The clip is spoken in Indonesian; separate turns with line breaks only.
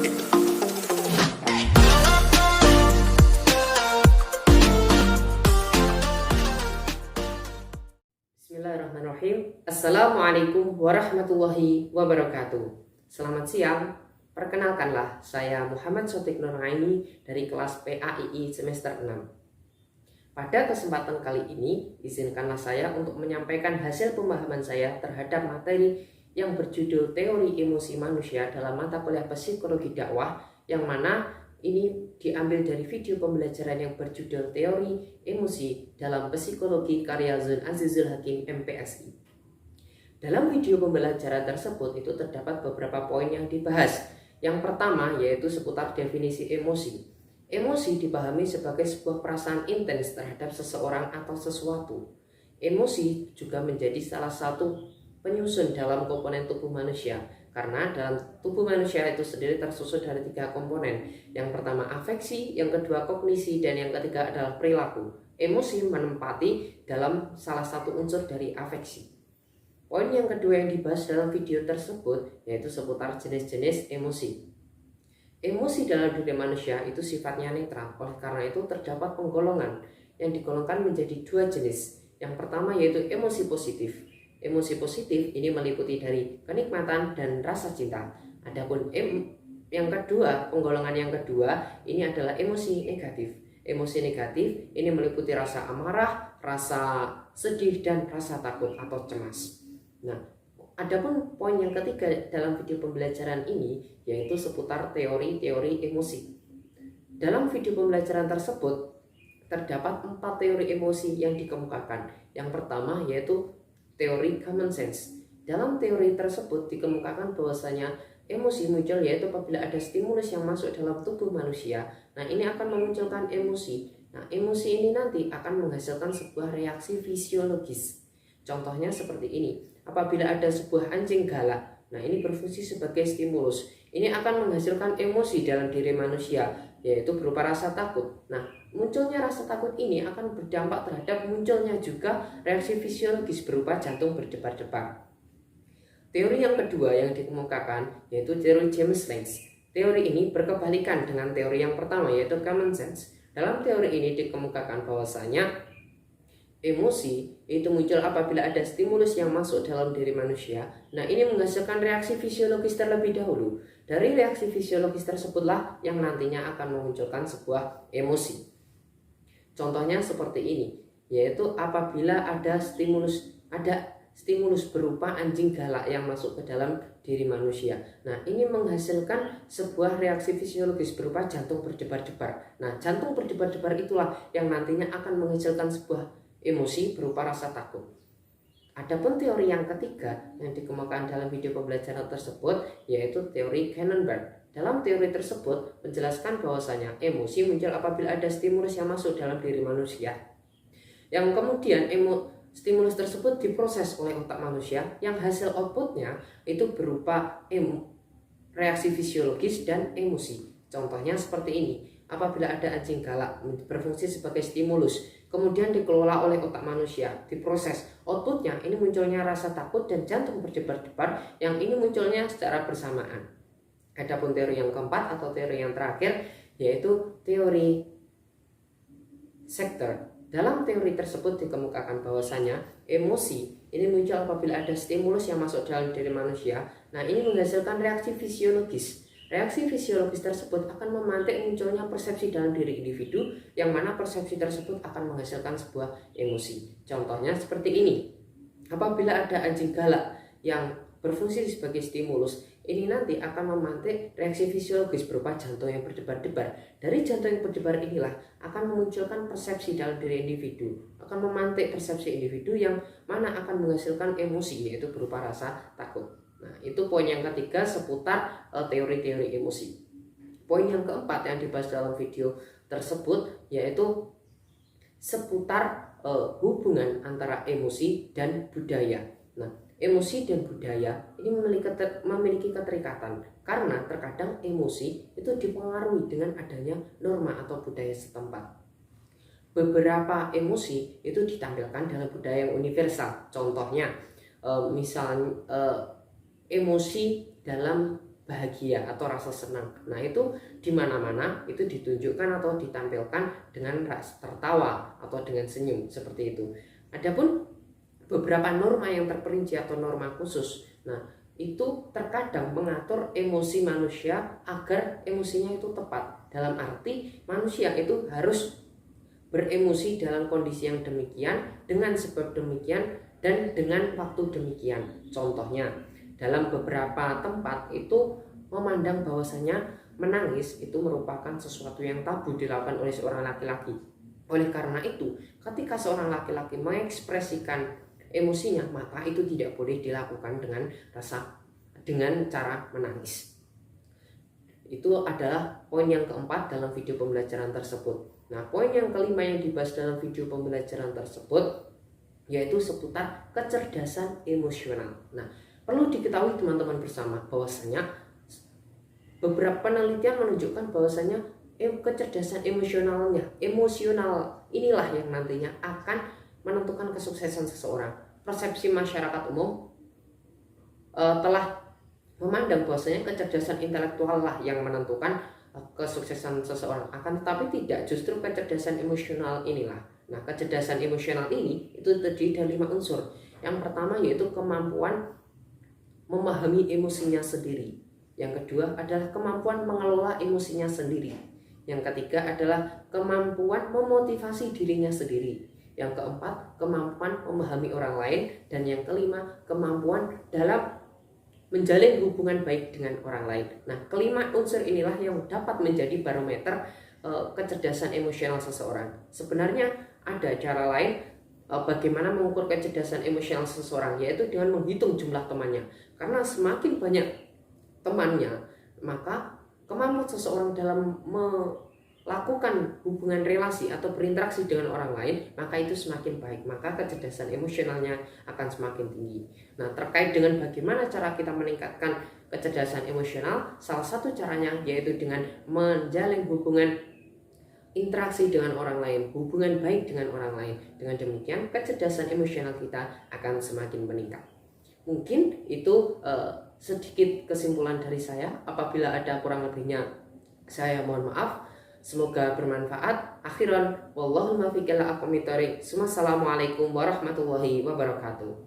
Bismillahirrahmanirrahim. Assalamualaikum warahmatullahi wabarakatuh. Selamat siang. Perkenalkanlah, saya Muhammad Sotik Nuraini dari kelas PAII semester 6. Pada kesempatan kali ini, izinkanlah saya untuk menyampaikan hasil pemahaman saya terhadap materi yang berjudul Teori Emosi Manusia dalam mata kuliah Psikologi Dakwah, yang mana ini diambil dari video pembelajaran yang berjudul Teori Emosi dalam Psikologi karya Zun Azizul Hakim MPSI. Dalam video pembelajaran tersebut itu terdapat beberapa poin yang dibahas. Yang pertama yaitu seputar definisi emosi. Emosi dipahami sebagai sebuah perasaan intens terhadap seseorang atau sesuatu. Emosi juga menjadi salah satu penyusun dalam komponen tubuh manusia, karena dalam tubuh manusia itu sendiri tersusun dari 3 komponen. Yang pertama afeksi, yang kedua kognisi, dan yang ketiga adalah perilaku. Emosi menempati dalam salah satu unsur dari afeksi. Poin yang kedua yang dibahas dalam video tersebut yaitu seputar jenis-jenis emosi. Emosi dalam diri manusia itu sifatnya netral, oleh karena itu terdapat penggolongan yang digolongkan menjadi 2 jenis. Yang pertama yaitu emosi positif. Emosi positif ini meliputi dari kenikmatan dan rasa cinta. Adapun yang kedua, penggolongan yang kedua ini adalah emosi negatif. Emosi negatif ini meliputi rasa amarah, rasa sedih, dan rasa takut atau cemas. Nah, adapun poin yang ketiga dalam video pembelajaran ini yaitu seputar teori-teori emosi. Dalam video pembelajaran tersebut terdapat 4 teori emosi yang dikemukakan. Yang pertama yaitu teori common sense. Dalam teori tersebut dikemukakan bahwasanya emosi muncul yaitu apabila ada stimulus yang masuk dalam tubuh manusia. Nah, ini akan memunculkan emosi. Nah, emosi ini nanti akan menghasilkan sebuah reaksi fisiologis. Contohnya seperti ini. Apabila ada sebuah anjing galak, nah ini berfungsi sebagai stimulus. Ini akan menghasilkan emosi dalam diri manusia, yaitu berupa rasa takut. Nah, munculnya rasa takut ini akan berdampak terhadap munculnya juga reaksi fisiologis berupa jantung berdebar-debar. Teori yang kedua yang dikemukakan yaitu teori James Lange. Teori ini berkebalikan dengan teori yang pertama yaitu common sense. Dalam teori ini dikemukakan bahwasanya emosi itu muncul apabila ada stimulus yang masuk dalam diri manusia. Nah, ini menghasilkan reaksi fisiologis terlebih dahulu. Dari reaksi fisiologis tersebutlah yang nantinya akan memunculkan sebuah emosi. Contohnya seperti ini, yaitu apabila ada stimulus berupa anjing galak yang masuk ke dalam diri manusia. Nah, ini menghasilkan sebuah reaksi fisiologis berupa jantung berdebar-debar. Nah, jantung berdebar-debar itulah yang nantinya akan menghasilkan sebuah emosi berupa rasa takut. Adapun teori yang ketiga yang dikemukakan dalam video pembelajaran tersebut yaitu teori Canonberg. Dalam teori tersebut menjelaskan bahwasanya emosi muncul apabila ada stimulus yang masuk dalam diri manusia, yang kemudian stimulus tersebut diproses oleh otak manusia, yang hasil outputnya itu berupa reaksi fisiologis dan emosi. Contohnya seperti ini. Apabila ada anjing galak berfungsi sebagai stimulus, kemudian dikelola oleh otak manusia, diproses, outputnya ini munculnya rasa takut dan jantung berdebar-debar, yang ini munculnya secara bersamaan. Adapun teori yang keempat atau teori yang terakhir yaitu teori Schechter. Dalam teori tersebut dikemukakan bahwasanya emosi ini muncul apabila ada stimulus yang masuk dalam diri manusia. Nah, ini menghasilkan reaksi fisiologis. Reaksi fisiologis tersebut akan memantik munculnya persepsi dalam diri individu, yang mana persepsi tersebut akan menghasilkan sebuah emosi. Contohnya seperti ini. Apabila ada anjing galak yang berfungsi sebagai stimulus, ini nanti akan memantik reaksi fisiologis berupa jantung yang berdebar-debar. Dari jantung yang berdebar inilah akan memunculkan persepsi dalam diri individu, akan memantik persepsi individu yang mana akan menghasilkan emosi yaitu berupa rasa takut. Nah, itu poin yang ketiga seputar teori-teori emosi. Poin yang keempat yang dibahas dalam video tersebut yaitu seputar hubungan antara emosi dan budaya. Nah, emosi dan budaya ini memiliki keterikatan karena terkadang emosi itu dipengaruhi dengan adanya norma atau budaya setempat. Beberapa emosi itu ditampilkan dalam budaya yang universal. Contohnya misalnya emosi dalam bahagia atau rasa senang. Nah, itu di mana-mana itu ditunjukkan atau ditampilkan dengan rasa tertawa atau dengan senyum seperti itu. Adapun beberapa norma yang terperinci atau norma khusus, nah itu terkadang mengatur emosi manusia agar emosinya itu tepat. Dalam arti manusia itu harus beremosi dalam kondisi yang demikian, dengan sebab demikian, dan dengan waktu demikian. Contohnya, dalam beberapa tempat itu memandang bahwasanya menangis itu merupakan sesuatu yang tabu dilakukan oleh seorang laki-laki. Oleh karena itu, ketika seorang laki-laki mengekspresikan emosinya, maka itu tidak boleh dilakukan dengan cara menangis. Itu adalah poin yang keempat dalam video pembelajaran tersebut. Nah, poin yang kelima yang dibahas dalam video pembelajaran tersebut yaitu seputar kecerdasan emosional. Nah, perlu diketahui teman-teman bersama bahwasanya beberapa penelitian menunjukkan bahwasanya kecerdasan emosional inilah yang nantinya akan menentukan kesuksesan seseorang. Persepsi masyarakat umum telah memandang bahwasanya kecerdasan intelektual lah yang menentukan kesuksesan seseorang, akan tetapi tidak, justru kecerdasan emosional inilah. Nah, kecerdasan emosional ini itu terdiri dari 5 unsur. Yang pertama yaitu kemampuan memahami emosinya sendiri. Yang kedua adalah kemampuan mengelola emosinya sendiri. Yang ketiga adalah kemampuan memotivasi dirinya sendiri. Yang keempat, kemampuan memahami orang lain. Dan yang kelima, kemampuan dalam menjalin hubungan baik dengan orang lain. Nah, kelima unsur inilah yang dapat menjadi barometer kecerdasan emosional seseorang. Sebenarnya ada cara lain bagaimana mengukur kecerdasan emosional seseorang, yaitu dengan menghitung jumlah temannya. Karena semakin banyak temannya, maka kemampuan seseorang dalam melakukan hubungan relasi atau berinteraksi dengan orang lain, maka itu semakin baik, maka kecerdasan emosionalnya akan semakin tinggi. Nah, terkait dengan bagaimana cara kita meningkatkan kecerdasan emosional, salah satu caranya yaitu dengan menjalin hubungan interaksi dengan orang lain, hubungan baik dengan orang lain. Dengan demikian, kecerdasan emosional kita akan semakin meningkat. Mungkin itu sedikit kesimpulan dari saya. Apabila ada kurang lebihnya, saya mohon maaf. Semoga bermanfaat. Akhiran, wallahul muwaffiq ila aqwamit thoriq. Wassalamualaikum warahmatullahi wabarakatuh.